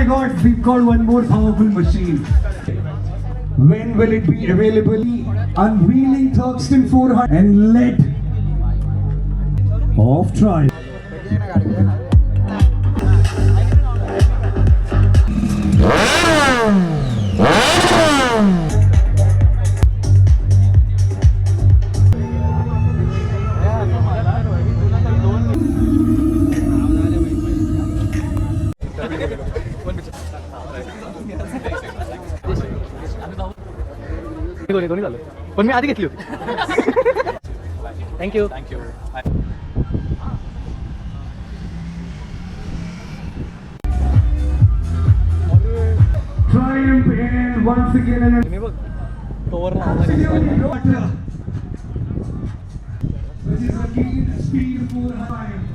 God, we've got one more powerful machine. When will it be available? Unveiling Thurston 400 and let off trial. दोन्ही झालं पण मी आधी घेतली होती. Thank you. Triumph and once again मी बघ cover which is a speed 400.